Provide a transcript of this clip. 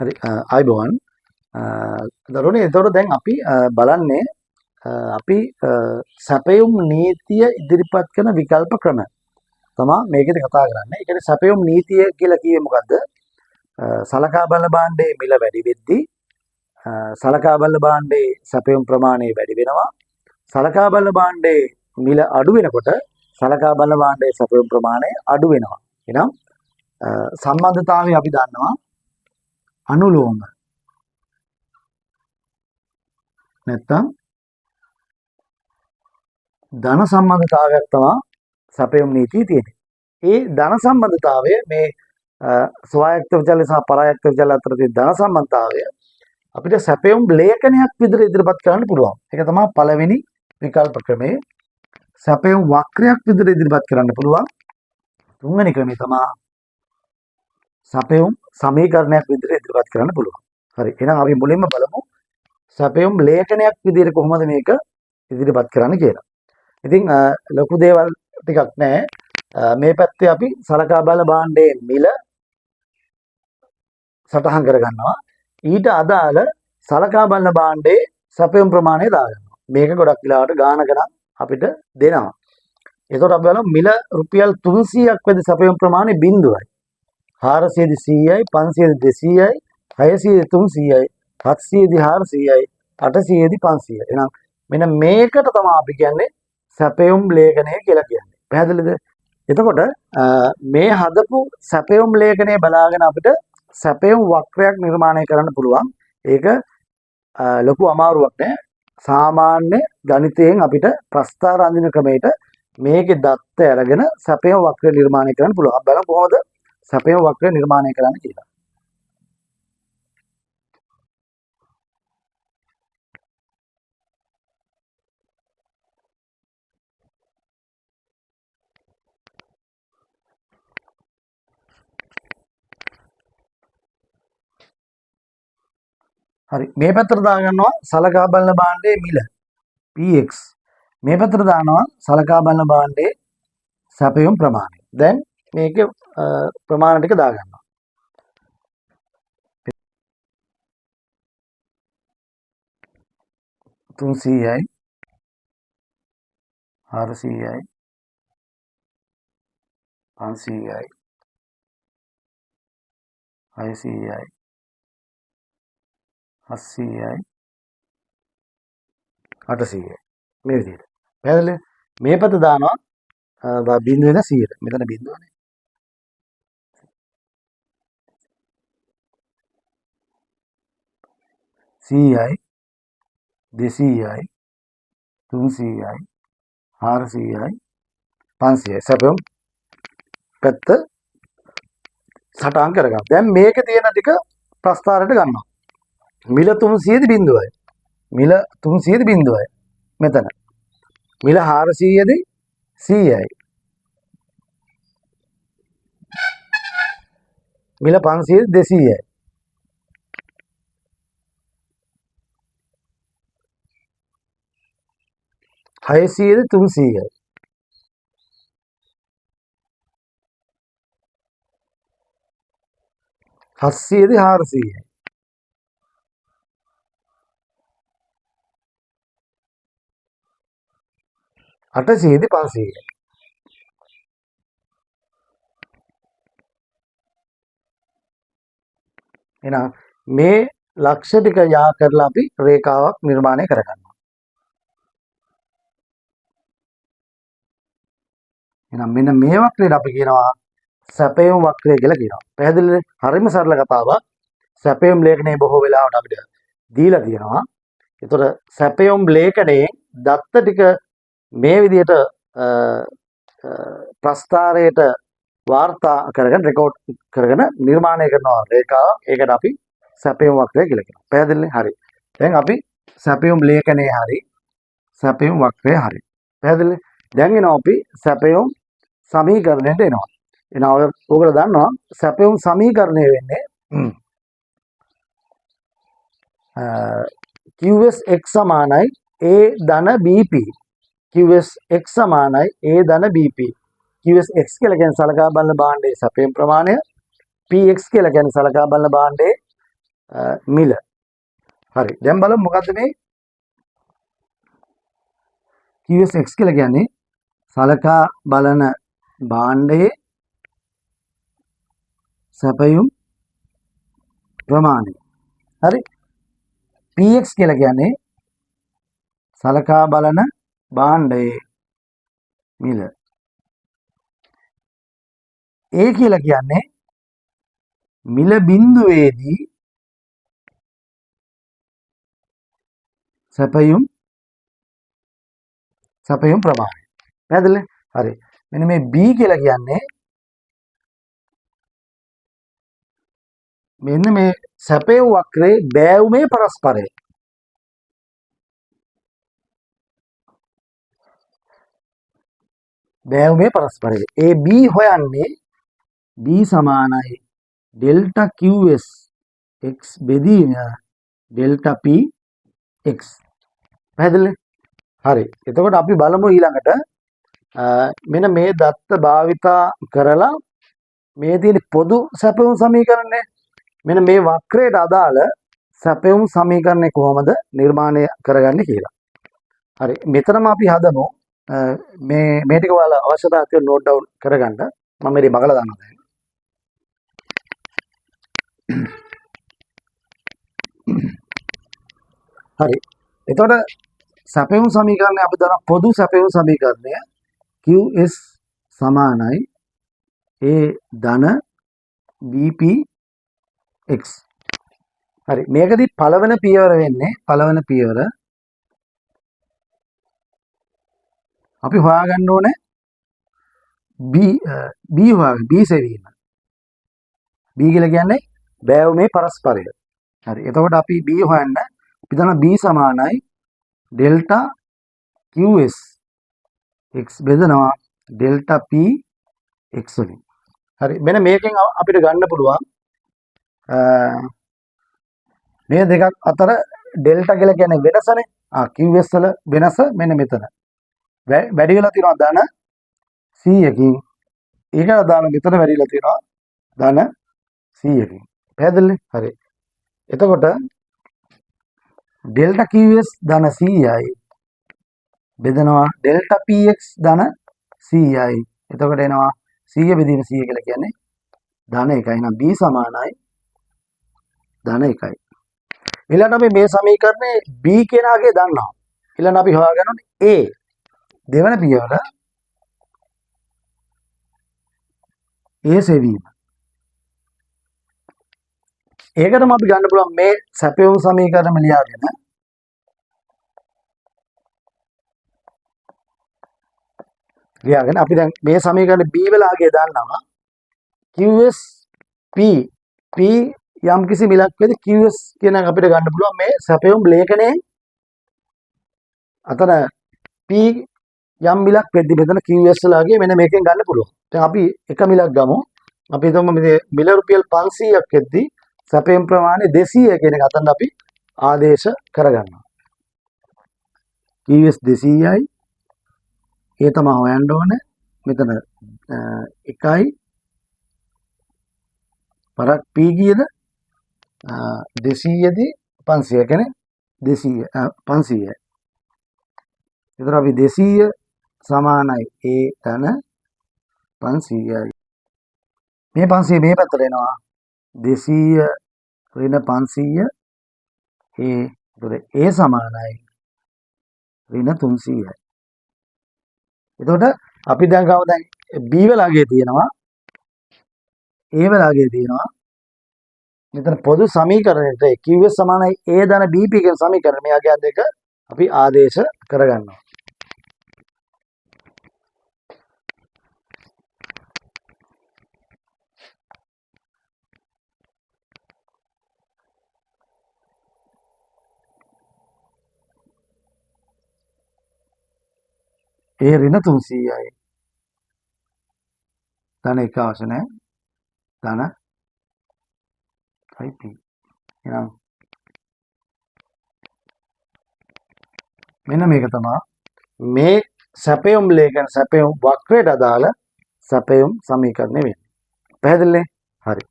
හරි ආයිබෝවන් දරුවනේ එතකොට දැන් අපි බලන්නේ අපි සැපයුම් නීතිය ඉදිරිපත් කරන විකල්ප ක්‍රම තමයි මේකෙදි කතා කරන්නේ. ඒ කියන්නේ සැපයුම් නීතිය කියලා කියේ මොකද්ද? සලකා බල භාණ්ඩයේ මිල වැඩි වෙද්දී සලකා බල භාණ්ඩයේ සැපයුම් ප්‍රමාණය වැඩි වෙනවා. සලකා බල භාණ්ඩයේ මිල අඩු වෙනකොට සලකා බල භාණ්ඩයේ සැපයුම් ප්‍රමාණය අඩු වෙනවා. එහෙනම් සම්බන්ධතාවය අපි දන්නවා අනුලෝම නැත්තම් ධන සම්බන්ධතාවයක් තමයි සැපයුම් නීතියේ තියෙන්නේ. ඒ ධන සම්බන්ධතාවය මේ ස්වායක්ත විචල්‍ය සහ පරායක්ත විචල්‍ය අතර තියෙන ධන සම්බන්ධතාවය අපිට සැපයුම් ලේඛනයක් විදිහට ඉදිරිපත් කරන්න පුළුවන්. ඒක තමයි පළවෙනි විකල්ප ක්‍රමය. සැපයුම් වක්‍රයක් විදිහට ඉදිරිපත් කරන්න පුළුවන්. තුන්වෙනි ක්‍රමය තමයි සැපයුම් සමීකරණයක් විදිහට ඉදිරිපත් කරන්න පුළුවන්. හරි. එහෙනම් අපි මුලින්ම බලමු සැපයුම් ලේඛනයක් විදිහට කොහොමද මේක ඉදිරිපත් කරන්න කියලා. ඉතින් ලොකු දේවල් ටිකක් නැහැ. මේ පැත්තේ අපි සලකා බල භාණ්ඩයේ මිල සටහන් කරගන්නවා. ඊට අදාළ සලකා බලන භාණ්ඩයේ සැපයුම් ප්‍රමාණය දාගන්නවා. මේක ගොඩක් වෙලාවට ගානක නම් අපිට දෙනවා. එතකොට අපි බලමු මිල රුපියල් 300ක් වෙද සැපයුම් ප්‍රමාණය 0යි. 400 දී 100යි, 500 දී 200යි, 600 දී 300යි, 700 දී 400යි, 800 දී 500යි. එහෙනම් මෙන්න මේකට තමයි අපි කියන්නේ සැපයුම් ලේඛනය කියලා කියන්නේ. පැහැදිලිද? එතකොට මේ හදපු සැපයුම් ලේඛනය බලාගෙන අපිට සැපයුම් වක්‍රයක් නිර්මාණය කරන්න පුළුවන්. ඒක ලොකු අමාරුවක් නෑ. සාමාන්‍ය ගණිතයෙන් අපිට ප්‍රස්ථාර අඳින ක්‍රමයට මේකේ දත්ත අරගෙන සැපයුම් වක්‍රය නිර්මාණය කරන්න පුළුවන්. අපි බලමු කොහොමද සැපයුම් වක්‍රය නිර්මාණය කරන්න කියලා. හරි මේ පැත්තට දාගන්නවා සලකා බලන භාණ්ඩයේ මිල px මේ පැත්තට දානවා සලකා බලන භාණ්ඩයේ සැපයුම් ප්‍රමාණය. දැන් මේකේ ප්‍රමාණ ටික දාගන්නවා. 300යි 400යි 500යි 600යි 700යි 800යි මේ විදිහට. පැහැදිලිද? මේ පැත්ත දානවා බිඳු වෙන 100. මෙතන බිඳුවනේ. 100යි 200යි 300යි 400යි 500යි සැපයුම් පැත්ත සටහන් කරගන්න. දැන් මේකේ තියෙන ටික ප්‍රස්ථාරයට ගන්නවා. මිල 300 දී 0යි. මිල 300 දී 0යි. මෙතන. මිල 400 දී 100යි. මිල 500 දී 200යි. හයසියද 300යි. 700ද 400යි. 800ද 500යි. එහෙනම් මේ ලක්ෂ ටික යා කරලා අපි රේඛාවක් නිර්මාණය කරගන්නවා. එහෙනම් මෙන්න මේ වක්‍රයට අපි කියනවා සැපයුම් වක්‍රය කියලා කියනවා. පැහැදිලිද? හරිම සරල කතාවක්. සැපයුම් ලේඛනයේ බොහෝ වෙලාවට අපිට දීලා තියෙනවා. ඒතර සැපයුම් ලේඛනයේ දත්ත ටික මේ විදිහට ප්‍රස්ථාරයට වාර්තා කරගෙන රෙකෝඩ් කරගෙන නිර්මාණය කරනවා රේඛාවක්. ඒකට අපි සැපයුම් වක්‍රය කියලා කියනවා. පැහැදිලිනේ? හරි. දැන් අපි සැපයුම් ලේඛනයේ හරි සැපයුම් වක්‍රය හරි. පැහැදිලිනේ? දැන් එනවා අපි සැපයුම් සමීකරණයට එනවා. එනවා ඔයගොල්ලෝ දන්නවා සැපයුම් සමීකරණය වෙන්නේ QS x සමානයි A ධන BP. QS x සමානයි A ධන BP. QS x කියලා කියන්නේ සලකා බලන භාණ්ඩයේ සැපයුම් ප්‍රමාණය. Px කියලා කියන්නේ සලකා බලන භාණ්ඩයේ මිල. හරි. දැන් බලමු මොකද්ද මේ QSX කියලා කියන්නේ සලකා බලන භාණ්ඩයේ සැපයුම් ප්‍රමාණය. හරි. PX කියලා කියන්නේ සලකා බලන භාණ්ඩයේ මිල. A කියලා කියන්නේ මිල බිඳුවේදී සැපයුම් ප්‍රමාණය. පැහැදිලිද? හරි. මෙන්න මේ B කියලා කියන්නේ මෙන්න මේ සැපයුම් වක්‍රයේ බෑවුමේ පරස්පරය. බෑවුමේ පරස්පරය. ඒ B හොයන්නේ B සමානයි ඩෙල්ටා QS x බෙදීම ඩෙල්ටා P x. පැහැදිලිද? හරි. එතකොට අපි බලමු ඊළඟට මෙන්න මේ දත්ත භාවිතා කරලා මේ තියෙන පොදු සැපයුම් සමීකරණය මෙන්න මේ වක්‍රයට අදාළ සැපයුම් සමීකරණය කොහොමද නිර්මාණය කරගන්නේ කියලා. හරි. මෙතනම අපි හදමු මේ ටික ඔයාලා අවශ්‍යතාවය තියෙන නෝට් ඩවුන් කරගන්න. මම මේක මගලා දානවා දැන්. හරි. එතකොට සැපයුම් සමීකරණය අපි දාන පොදු සැපයුම් සමීකරණය QS සමානයි A ධන BP x. හරි. මේකදී පළවෙනි පියවර වෙන්නේ පළවෙනි පියවර අපි හොයාගන්න ඕනේ B හොයාගන්න B සෙවීම. B කියලා කියන්නේ බෑවුමේ පරස්පරය. හරි. එතකොට අපි B හොයන්න අපි දන්නවා B සමානයි ඩෙල්ටා QS x බෙදනවා ඩෙල්ටා P x වලින්. හරි. මෙන්න මේකෙන් අපිට ගන්න පුළුවන් මේ දෙකක් අතර ඩෙල්ටා කියලා කියන්නේ වෙනසනේ. QS වල වෙනස මෙන්න මෙතන. වැඩි වෙලා තියෙනවා ධන 100කින්. ඒකට දාන මෙතන වැඩිලා තියෙනවා ධන 100කින්. පැහැදිලිද? හරි. එතකොට ඩෙල්ටා QS ධන 100යි බෙදනවා ඩෙල්ටා PX ධන 100යි. එතකොට එනවා 100 බෙදීම 100 කියලා කියන්නේ ධන 1යි. එහෙනම් B සමානයි ධන 1යි. ඊළඟට අපි මේ සමීකරණේ B කෙනාගේ දන්නවා. ඊළඟ අපි හොයාගන්න ඕනේ A. දෙවන පියවර A සෙවීම. ඒකටම අපි ගන්න පුළුවන් මේ සැපයුම් සමීකරණම ලියාගෙන අපි දැන් මේ සමීකරණේ B වෙලාගේ දන්නවා QS P යම් කිසි මිලක් වේද QS කියන එක අපිට ගන්න පුළුවන් මේ සැපයුම් ලේඛනයේ අතන P යම් මිලක් වෙද්දි මෙතන QS වලාගේ මෙන්න මේකෙන් ගන්න පුළුවන්. දැන් අපි එක මිලක් ගමු. අපි හිතමු මේ මිල රුපියල් 500ක් වෙද්දි සැපයුම් ප්‍රමාණය 200 කියන එක අතන අපි ආදේශ කරගන්නවා. QS 200යි. ඒ තමයි හොයන්න ඕනේ. මෙතන 1යි පරක් P කීයද? 200 දී 500 කියන්නේ 200 500යි. එතන අපි 200 සමානයි A ධන 500යි. මේ 500 මේ පැත්තට එනවා 200 ඍණ 500 එතකොට A සමානයි ඍණ 300යි. එතකොට අපි දැන් ගාව දැන් B වෙලාගේ තියෙනවා A වෙලාගේ තියෙනවා මෙතන පොදු සමීකරණයට QS සමානයි A ධන BP කියන සමීකරණය මෙයාගේ දෙක අපි ආදේශ කරගන්නවා. A ඍණ 300යි. ධන 1 අවශ්‍ය නැහැ. ධන P. එහෙනම් මෙන්න මේක තමයි මේ සැපයුම් ලේඛන සැපයුම් වක්‍රයට අදාළ සැපයුම් සමීකරණය වෙන්නේ. පැහැදිලිනේ? හරි.